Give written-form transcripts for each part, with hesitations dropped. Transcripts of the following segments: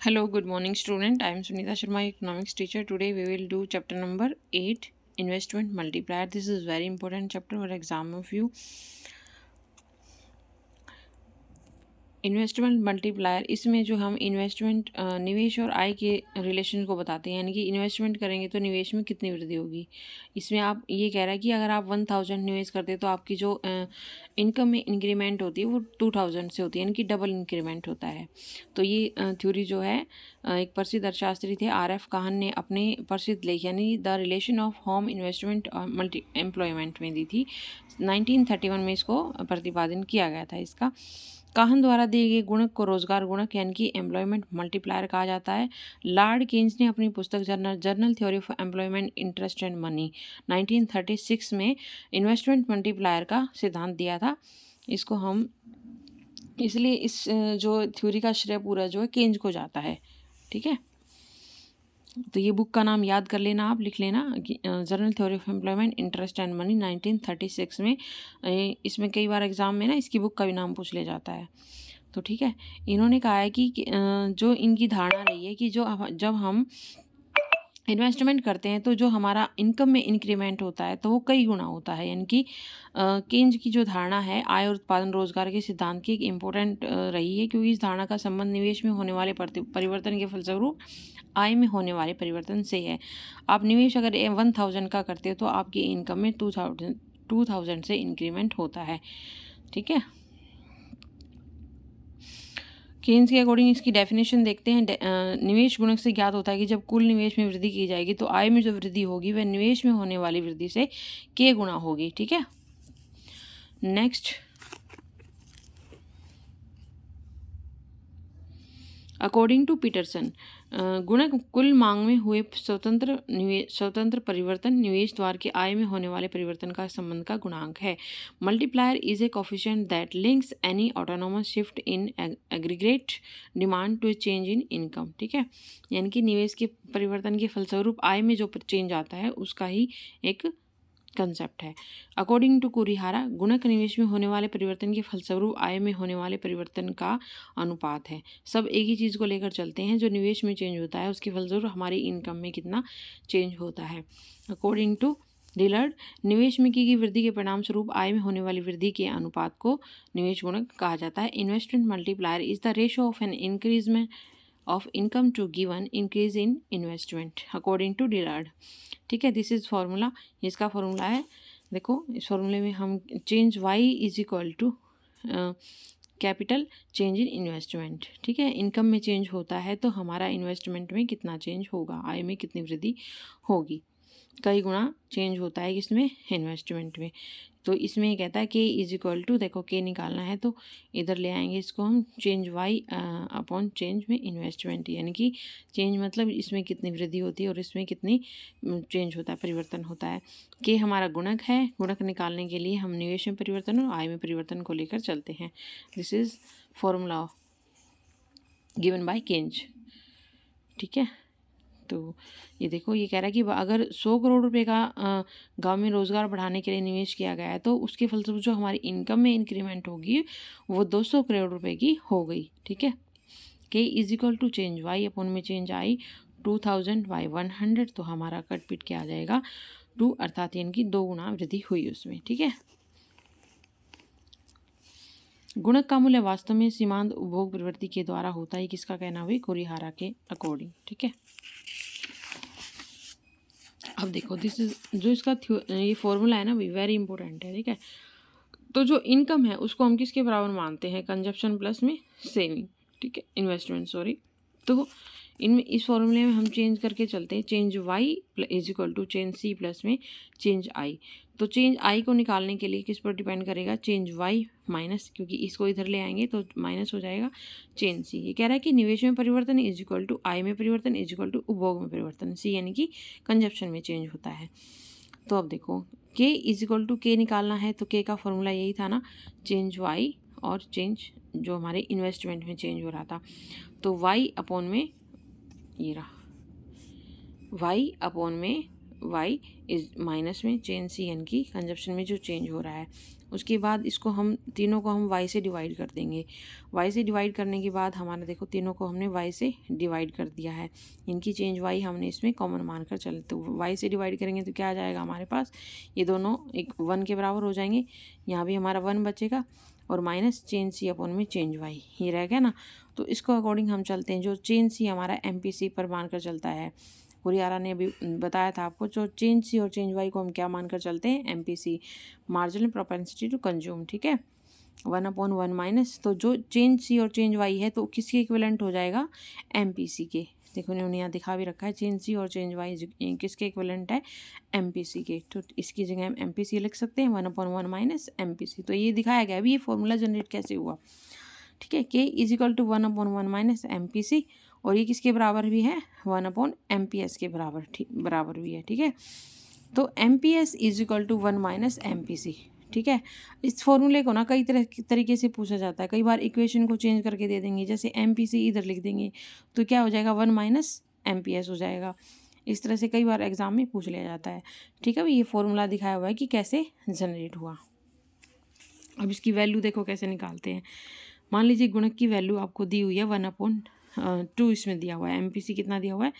Hello, good morning, student. I am Sunita Sharma, economics teacher. Today we will do chapter number 8, investment multiplier. This is very important chapter for exam of you. Investment multiplier, इसमें जो हम investment निवेश और आय के relation को बताते हैं, यानी कि इन्वेस्टमेंट करेंगे तो निवेश में कितनी वृद्धि होगी। इसमें आप ये कह रहा है कि अगर आप 1000 निवेश करते हैं तो आपकी जो इनकम में इंक्रीमेंट होती है वो 2000 से होती है, यानी कि डबल इंक्रीमेंट होता है। तो ये थ्योरी जो है एक प्रसिद्ध अर्थशास्त्री थे RF काहन ने अपने प्रसिद्ध लेख यानी the relation of home investment multi employment में दी थी। 1931 में इसको प्रतिपादन किया गया था। इसका काहन द्वारा दिए गए गुणक को रोजगार गुणक यानी कि एम्प्लॉयमेंट मल्टीप्लायर कहा जाता है। लॉर्ड केन्स ने अपनी पुस्तक journal theory of employment interest and money 1936 में इन्वेस्टमेंट मल्टीप्लायर का सिद्धांत दिया था। इसको हम इसलिए इस जो थ्योरी का श्रेय पूरा जो है केन्स को जाता है। ठीक है, तो ये बुक का नाम याद कर लेना, आप लिख लेना, journal theory of employment interest and money 1936 में। इसमें कई बार एग्जाम में ना इसकी बुक का भी नाम पूछ ले जाता है। तो ठीक है, इन्होंने कहा है कि जो इनकी धारणा रही है कि जब हम इन्वेस्टमेंट करते हैं तो जो हमारा इनकम में इंक्रीमेंट होता है तो वो कई गुना होता है। यानी कि केन्ज की जो धारणा है आय और उत्पादन रोजगार के सिद्धांत की एक इम्पोर्टेंट रही है, क्योंकि इस धारणा का संबंध निवेश में होने वाले परिवर्तन के फलस्वरूप आय में होने वाले परिवर्तन से है। आप निवेश अगर 1000 का करते हो तो आपकी इनकम में 2000 से इंक्रीमेंट होता है। ठीक है, केन्स के अकॉर्डिंग इसकी डेफिनेशन देखते हैं। निवेश गुणक से ज्ञात होता है कि जब कुल निवेश में वृद्धि की जाएगी तो आय में जो वृद्धि होगी वह निवेश में होने वाली वृद्धि से k गुना होगी। ठीक है, नेक्स्ट, अकॉर्डिंग टू पीटरसन, गुणक कुल मांग में हुए स्वतंत्र परिवर्तन निवेश द्वार के आय में होने वाले परिवर्तन का संबंध का गुणांक है। Multiplier is a coefficient that links any autonomous shift in aggregate demand to change in income. ठीक है, यानी कि निवेश के परिवर्तन के फलस्वरूप आय में जो चेंज आता है उसका ही एक कंसेप्ट है। अकॉर्डिंग टू कुरिहारा, गुणक निवेश में होने वाले परिवर्तन के फलस्वरूप आय में होने वाले परिवर्तन का अनुपात है। सब एक ही चीज़ को लेकर चलते हैं, जो निवेश में चेंज होता है उसके फलस्वरूप हमारी इनकम में कितना चेंज होता है। अकॉर्डिंग टू डिलर्ड, निवेश में की गई वृद्धि के परिणाम स्वरूप आय में होने वाली वृद्धि के अनुपात को निवेश गुणक कहा जाता है। Investment multiplier is the ratio of an increment of income to given increase in investment according to Dillard. ठीक है, दिस इज फॉर्मूला, इसका फॉर्मूला है। देखो, इस फॉर्मूले में हम change y is equal to capital change in investment. ठीक है, इनकम में चेंज होता है तो हमारा इन्वेस्टमेंट में कितना चेंज होगा, आय में कितनी वृद्धि होगी। कई गुना चेंज होता है इसमें, इन्वेस्टमेंट में। तो इसमें ये कहता है k इज इक्वल टू, देखो k निकालना है तो इधर ले आएंगे इसको हम, चेंज y अपॉन चेंज में इन्वेस्टमेंट, यानी कि चेंज मतलब इसमें कितनी वृद्धि होती है और इसमें कितनी चेंज होता है, परिवर्तन होता है। k हमारा गुणक है, गुणक निकालने के लिए हम निवेश में परिवर्तन और आय में परिवर्तन को लेकर चलते हैं। This is formula given by Keynes. ठीक है, तो ये देखो, ये कह रहा है कि अगर 100 करोड़ रुपए का गांव में रोज़गार बढ़ाने के लिए निवेश किया गया है तो उसके फलस्वरूप जो हमारी इनकम में इंक्रीमेंट होगी वो 200 करोड़ रुपए की हो गई। ठीक है, k is equal to change y upon में चेंज आई 2000 बाई 100, तो हमारा कट पिट क्या आ जाएगा 2, अर्थात यानी कि 2 गुना वृद्धि हुई उसमें। ठीक है, गुणक का मूल्य वास्तव में सीमांत उपभोग प्रवृत्ति के द्वारा होता है, किसका कहना हुई, कुरिहारा के अकॉर्डिंग। ठीक है, अब देखो, दिस इज जो इसका ये फॉर्मूला है ना, वेरी इंपॉर्टेंट है। ठीक है, तो जो इनकम है उसको हम किसके बराबर मानते हैं, कंजप्शन प्लस में सेविंग। ठीक है, इन्वेस्टमेंट, सॉरी। तो इनमें इस फॉर्मूले में हम चेंज करके चलते हैं, change y is equal to change c plus में चेंज i। तो चेंज i को निकालने के लिए किस पर डिपेंड करेगा, चेंज y माइनस, क्योंकि इसको इधर ले आएंगे तो माइनस हो जाएगा चेंज c। ये कह रहा है कि निवेश में परिवर्तन इज इक्वल टू आय में परिवर्तन इज इक्वल टू उपभोग में परिवर्तन, c यानी कि कंजप्शन में चेंज होता है। तो अब देखो, k is equal to k निकालना है तो k का फॉर्मूला यही था ना, चेंज y और चेंज जो हमारे इन्वेस्टमेंट में चेंज हो रहा था। तो y अपॉन में ये रहा, y अपॉन में वाई इज माइनस में, चेन सी यानी कि कंजप्शन में जो चेंज हो रहा है। उसके बाद इसको हम तीनों को हम वाई से डिवाइड कर देंगे। वाई से डिवाइड करने के बाद हमारा देखो तीनों को हमने वाई से डिवाइड कर दिया है। इनकी चेंज वाई हमने इसमें कॉमन मानकर चलते, तो वाई से डिवाइड करेंगे तो क्या आ जाएगा हमारे पास, ये दोनों एक 1 के बराबर हो जाएंगे। यहाँ भी हमारा 1 बचेगा और माइनस चेन सी अपॉन में चेंज वाई, ये रह गया ना। तो इसको अकॉर्डिंग हम चलते हैं। जो चेन सी हमारा MPC पर मानकर चलता है, हुरियारा ने अभी बताया था आपको, जो चेंज सी और चेंज वाई को हम क्या मानकर चलते हैं, MPC, marginal propensity to consume, ठीक है। 1/1 माइनस, तो जो चेंज सी और चेंज वाई है तो किसके इक्विवेलेंट हो जाएगा, MPC के। देखो उन्होंने यहाँ दिखा भी रखा है, चेंज सी और चेंज वाई किसके इक्विवेलेंट है, MPC के। तो इसकी जगह हम MPC लिख सकते हैं, 1/1 माइनस MPC। तो ये दिखाया गया अभी, ये फॉर्मूला जनरेट कैसे हुआ, ठीक है। K is equal to 1/1 minus MPC, और ये किसके बराबर भी है, 1/MPS के बराबर, बराबर भी है, ठीक है। तो MPS is equal to 1 minus MPC, ठीक है। इस फॉर्मूले को ना कई तरीके से पूछा जाता है। कई बार इक्वेशन को चेंज करके दे देंगे, जैसे MPC इधर लिख देंगे तो क्या हो जाएगा, 1 माइनस MPS हो जाएगा। इस तरह से कई बार एग्जाम में पूछ लिया जाता है, ठीक है। ये फॉर्मूला दिखाया हुआ है कि कैसे जनरेट हुआ। अब इसकी वैल्यू देखो कैसे निकालते हैं। मान लीजिए गुणक की वैल्यू आपको दी हुई है 1/2, इसमें दिया हुआ है MPC कितना दिया हुआ है,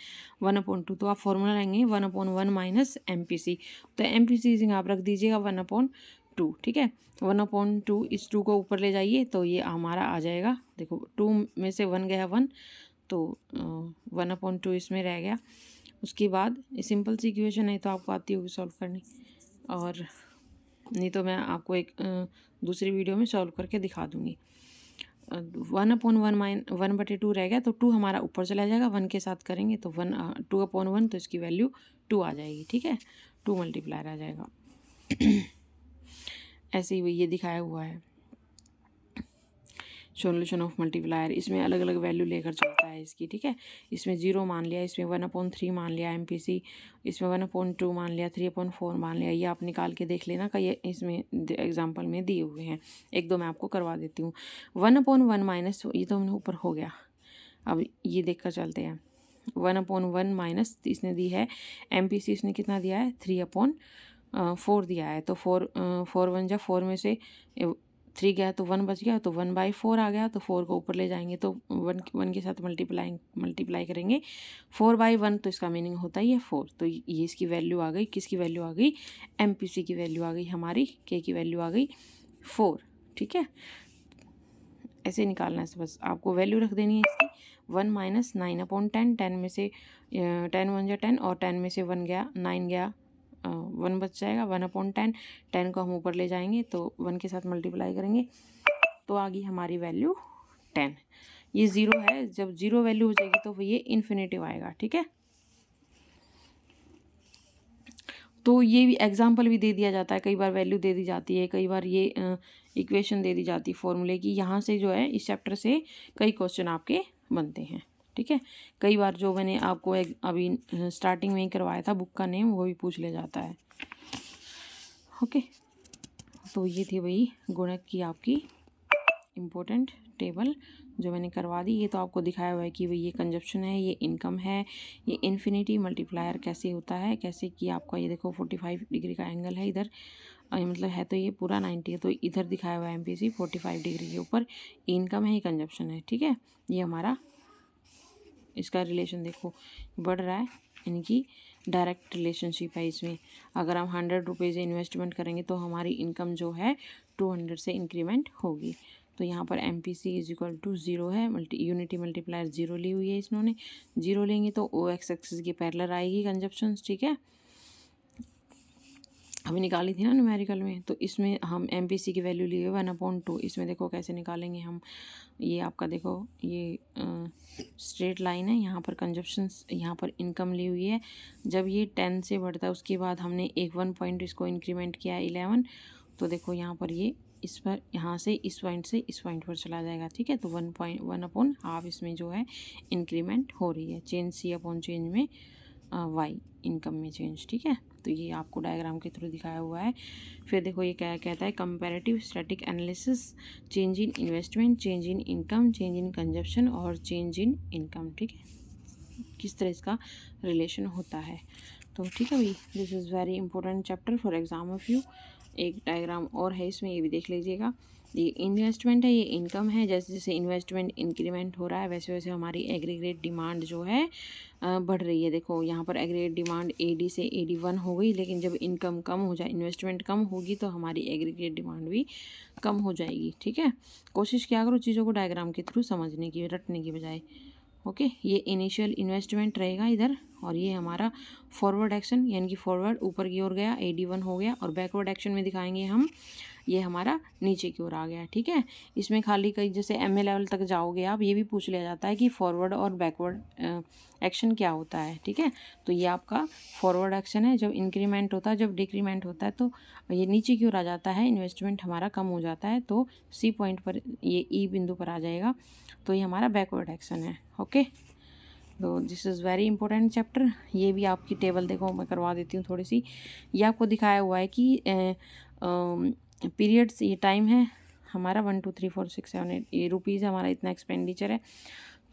1/2। तो आप फॉर्मूला लेंगे 1/1 माइनस MPC। तो MPC जगह आप रख दीजिएगा 1/2, ठीक है। 1/2, इस 2 को ऊपर ले जाइए तो ये हमारा आ जाएगा, देखो 2 में से 1 गया 1, तो 1/2 इसमें रह गया। उसके बाद सिंपल सी इक्वेशन है तो आपको आती होगी सॉल्व करनी, और नहीं तो मैं आपको एक दूसरी वीडियो में सॉल्व करके दिखा दूँगी। 1/1 1/2 रह गया, तो 2 हमारा ऊपर चला जाएगा, 1 के साथ करेंगे तो 2/1, तो इसकी वैल्यू 2 आ जाएगी, ठीक है। 2 मल्टीप्लायर आ जाएगा। ऐसे ही ये दिखाया हुआ है सॉल्यूशन ऑफ मल्टीप्लायर। इसमें अलग अलग वैल्यू लेकर चलता है इसकी, ठीक है। इसमें 0 मान लिया, इसमें 1/3 मान लिया MPC, इसमें 1/2 मान लिया, 3/4 मान लिया। ये आप निकाल के देख लेना, कई इसमें एग्जाम्पल में दिए हुए हैं, एक दो मैं आपको करवा देती हूँ। 1/1 माइनस, ये तो हमने ऊपर हो गया। अब ये देख कर चलते हैं, 1/1 माइनस इसने दी है MPC, इसने कितना दिया है, 3/4 दिया है। तो 4 1 जा 4 में से 3 गया तो 1 बच गया, तो 1/4 आ गया। तो 4 को ऊपर ले जाएंगे तो 1 के साथ मल्टीप्लाई करेंगे 4/1, तो इसका मीनिंग होता है ये 4। तो ये इसकी वैल्यू आ गई, किसकी वैल्यू आ गई, MPC की वैल्यू आ गई हमारी, K की वैल्यू आ गई 4, ठीक है। ऐसे निकालना है, बस आपको वैल्यू रख देनी है इसकी, 1 माइनस 9/10, 10 में से 10 1 जा 10, और 10 में से 1 गया 9 गया, 1 बच जाएगा, 1/10। 10 को हम ऊपर ले जाएंगे तो 1 के साथ मल्टीप्लाई करेंगे तो आ गई हमारी वैल्यू 10। ये 0 है, जब 0 वैल्यू हो जाएगी तो ये इन्फिनेटिव आएगा, ठीक है। तो ये भी एग्जाम्पल भी दे दिया जाता है, कई बार वैल्यू दे दी जाती है, कई बार ये इक्वेशन दे दी जाती है फॉर्मूले की। यहाँ से जो है इस चैप्टर से कई क्वेश्चन आपके बनते हैं, ठीक है। कई बार जो मैंने आपको अभी स्टार्टिंग में ही करवाया था, बुक का नेम वो भी पूछ ले जाता है, ओके। तो ये थी वही गुणक की आपकी इम्पोर्टेंट टेबल जो मैंने करवा दी। ये तो आपको दिखाया हुआ है कि भाई ये कंजप्शन है, ये इनकम है, ये इन्फिनिटी मल्टीप्लायर कैसे होता है, कैसे कि आपका ये देखो 45 डिग्री का एंगल है इधर, मतलब है तो ये पूरा 90 है, तो इधर दिखाया हुआ है MPC 45 डिग्री के ऊपर इनकम है, ये कंजप्शन है, ठीक है। ये हमारा इसका रिलेशन देखो बढ़ रहा है, इनकी डायरेक्ट रिलेशनशिप है इसमें। अगर हम 100 रुपीज़ इन्वेस्टमेंट करेंगे तो हमारी इनकम जो है 200 से इंक्रीमेंट होगी। तो यहाँ पर MPC इज इक्वल टू 0 है, यूनिटी मल्टीप्लायर 0 ली हुई है इन्होंने, 0 लेंगे तो OX एक्सिस की पैरेलल आएगी कंजप्शंस, ठीक है। अभी निकाली थी ना न्यूमेरिकल में, तो इसमें हम MPC की वैल्यू लिए 1/2। इसमें देखो कैसे निकालेंगे हम, ये आपका देखो ये स्ट्रेट लाइन है, यहाँ पर कंजप्शंस, यहाँ पर इनकम ली हुई है। जब ये 10 से बढ़ता है उसके बाद हमने 1 पॉइंट इसको इंक्रीमेंट किया है 11, तो देखो यहाँ पर ये इस पर, यहाँ से इस पॉइंट से इस पॉइंट पर चला जाएगा, ठीक है। तो 1/1/2 इसमें जो है इंक्रीमेंट हो रही है, चेंज C अपॉन चेंज में Y इनकम में चेंज, ठीक है। तो ये आपको डायग्राम के थ्रू दिखाया हुआ है। फिर देखो ये क्या कहता है, comparative static analysis, change in investment, change in income, change in consumption और चेंज इन इनकम, ठीक है। किस तरह इसका रिलेशन होता है। तो ठीक है भाई, this is very important chapter for exam of you. एक डायग्राम और है इसमें, ये भी देख लीजिएगा। ये इन्वेस्टमेंट है, ये इनकम है। जैसे जैसे इन्वेस्टमेंट इंक्रीमेंट हो रहा है वैसे वैसे हमारी एग्रीगेट डिमांड जो है बढ़ रही है। देखो यहाँ पर एग्रीगेट डिमांड AD से AD1 हो गई, लेकिन जब इनकम कम हो जाए, इन्वेस्टमेंट कम होगी तो हमारी एग्रीगेट डिमांड भी कम हो जाएगी। ठीक है, कोशिश क्या करो चीज़ों को डायग्राम के थ्रू समझने की, रटने की बजाय। ओके, ये इनिशियल इन्वेस्टमेंट रहेगा इधर, और ये हमारा फॉरवर्ड एक्शन, यानी कि फॉरवर्ड ऊपर की ओर गया, AD1 हो गया, और बैकवर्ड एक्शन में दिखाएंगे हम, ये हमारा नीचे की ओर आ गया। ठीक है, इसमें खाली कहीं जैसे MA लेवल तक जाओगे आप, ये भी पूछ लिया जाता है कि फॉरवर्ड और बैकवर्ड एक्शन क्या होता है। ठीक है, तो ये आपका फॉरवर्ड एक्शन है, जब इंक्रीमेंट होता है, जब डिक्रीमेंट होता है तो ये नीचे की ओर आ जाता है, इन्वेस्टमेंट हमारा कम हो जाता है, तो C पॉइंट पर, ये E बिंदु पर आ जाएगा, तो ये हमारा बैकवर्ड एक्शन है। ओके, तो this is very important chapter. ये भी आपकी टेबल देखो मैं करवा देती हूँ थोड़ी सी। ये आपको दिखाया हुआ है कि पीरियड्स, ये टाइम है हमारा 1 2 3 4 6 7 8, ये रुपीज़ हमारा इतना एक्सपेंडिचर है।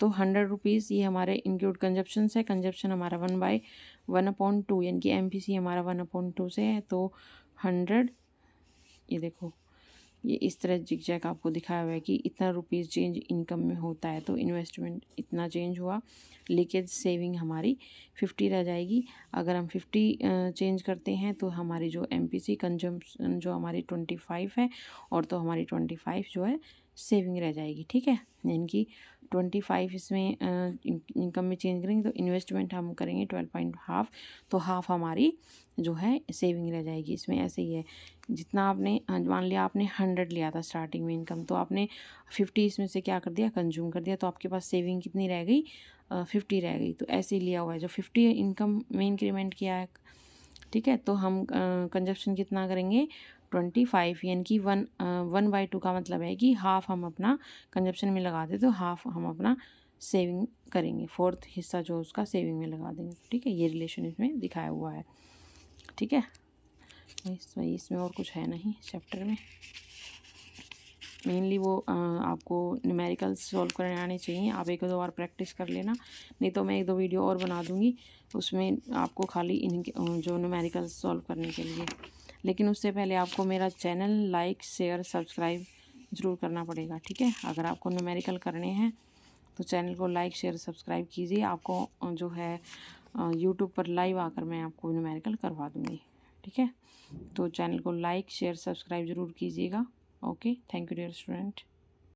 तो 100 रुपीज़ ये हमारे इंक्लूड कंजप्शन है, कंजप्शन हमारा 1/1/2, यानी कि MPC हमारा 1/2 से है, तो 100, ये देखो ये इस तरह जिगजैग आपको दिखाया हुआ है कि इतना रुपीज़ चेंज इनकम में होता है, तो इन्वेस्टमेंट इतना चेंज हुआ, लीकेज सेविंग हमारी 50 रह जाएगी। अगर हम 50 चेंज करते हैं तो हमारी जो MPC कंजम्पशन जो हमारी 25 है, और तो हमारी 25 जो है सेविंग रह जाएगी। ठीक है, यानी कि 25 इसमें इनकम में चेंज करेंगे, तो इन्वेस्टमेंट हम करेंगे 12.5, तो हाफ हमारी जो है सेविंग रह जाएगी। इसमें ऐसे ही है, जितना आपने मान लिया आपने 100 लिया था स्टार्टिंग में इनकम, तो आपने 50 इसमें से क्या कर दिया, कंज्यूम कर दिया, तो आपके पास सेविंग कितनी रह गई, 50 रह गई। तो ऐसे ही लिया हुआ है, जो 50 इनकम में इंक्रीमेंट किया है। ठीक है, तो हम कंजप्शन कितना करेंगे, 25, यानी कि 1/2 का मतलब है कि हाफ हम अपना कंजप्शन में लगा दें, तो हाफ हम अपना सेविंग करेंगे, फोर्थ हिस्सा जो उसका सेविंग में लगा देंगे। ठीक है, ये रिलेशन इसमें दिखाया हुआ है। ठीक है, इसमें और कुछ है नहीं चैप्टर में, मेनली वो आपको न्यूमेरिकल्स सॉल्व करने आने चाहिए। आप एक दो बार प्रैक्टिस कर लेना, नहीं तो मैं एक दो वीडियो और बना दूँगी उसमें आपको खाली इनके जो न्यूमेरिकल्स सॉल्व करने के लिए। लेकिन उससे पहले आपको मेरा चैनल लाइक शेयर सब्सक्राइब ज़रूर करना पड़ेगा। ठीक है, अगर आपको न्यूमेरिकल करने हैं तो चैनल को लाइक शेयर सब्सक्राइब कीजिए। आपको जो है यूट्यूब पर लाइव आकर मैं आपको न्यूमेरिकल करवा दूँगी। ठीक है, तो चैनल को लाइक शेयर सब्सक्राइब ज़रूर कीजिएगा। Okay, thank you dear student.